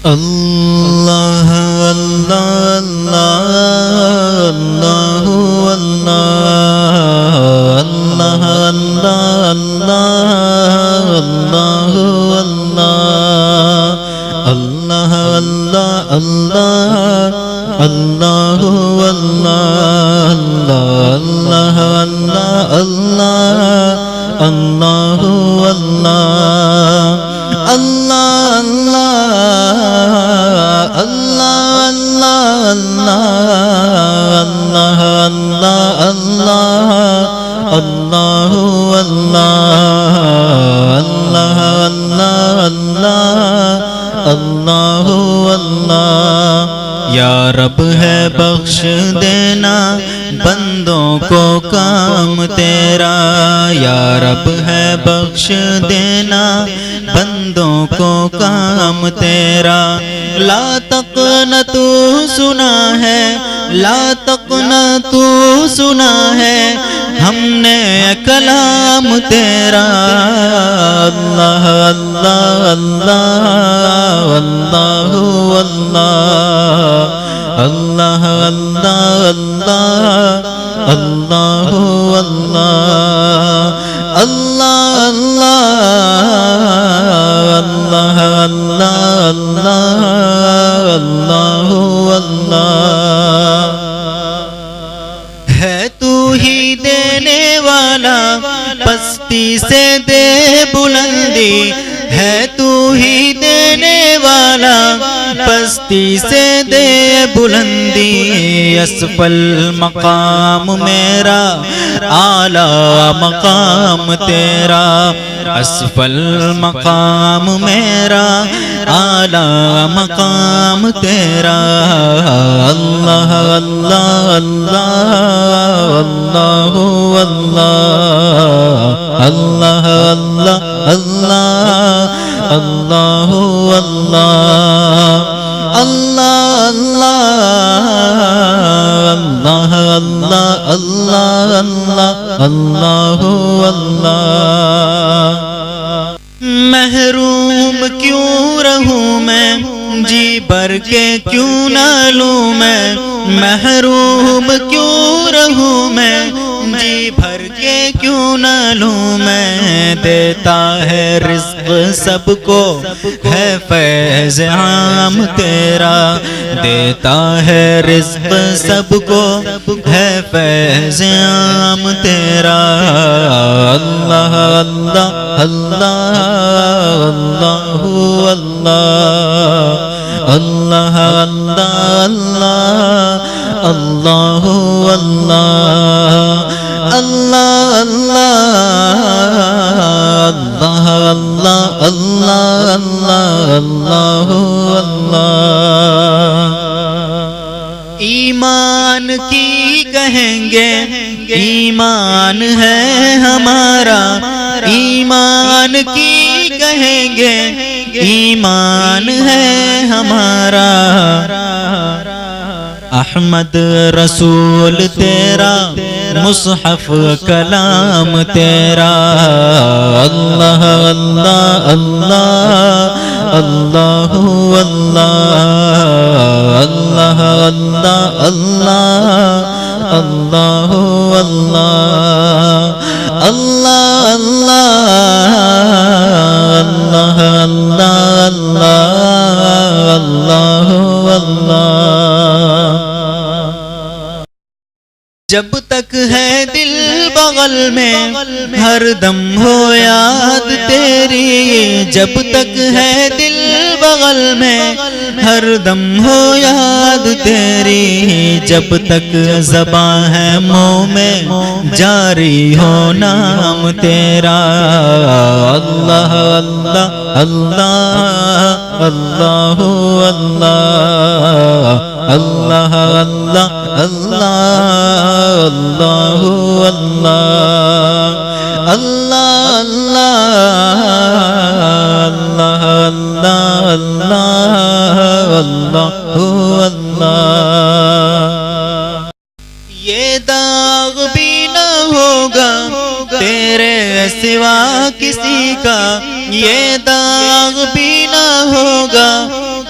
اللہ اللہ اللہ اللہ اللہ اللہ اللہ اللہ اللہ اللہ اللہ اللہ یا رب ہے بخش دینا بندوں کو کام تیرا، یا رب ہے بخش دینا بندوں کو کام تیرا، لا تقنطو سنا ہے، لا تقنطو سنا ہے ہم نے کلام تیرا، اللہ اللہ اللہ اللہ اللہ اللہ اللہ اللہ اللہ اللہ اللہ ہے تو ہی دینے والا پستی سے دے بلندی، ہے تو ہی دینے والا پستی سے دے بلندی، اسفل مقام میرا اعلیٰ مقام تیرا، اسفل مقام میرا اعلیٰ مقام تیرا، اللہ اللہ اللہ اللہ اللہ اللہ اللہ اللہ اللہ اللہ اللہ اللہ محروم کیوں رہوں میں، جی بھر کے کیوں نہ لوں میں، محروم کیوں رہوں میں، جی بھر کے کیوں نہ لوں میں، دیتا ہے رزق سب کو ہے فیض عام تیرا، دیتا ہے رزق سب کو ہے فیض عام تیرا، اللہ اللہ اللہ اللہ اللہ اللہ اللہ اللہ اللہ اللہ اللہ اللہ ایمان کی کہیں گے ایمان ہے ہمارا، ایمان کی کہیں گے ایمان ہے ہمارا، احمد رسول تیرا مصحف کلام تیرا، اللہ اللہ اللہ اللہ اللہ اللہ اللہ اللہ اللہ اللہ اللہ اللہ جب تک ہے دل بغل میں ہر دم ہو یاد تیری، جب تک ہے دل بغل میں ہر دم ہو یاد تیری، جب تک زباں ہے منہ میں جاری ہو نام تیرا، اللہ اللہ اللہ اللہ اللہ اللہ اللہ اللہ اللہ اللہ یہ داغ بھی نہ ہوگا تیرے سوا کسی کا، یہ داغ بھی نہ ہوگا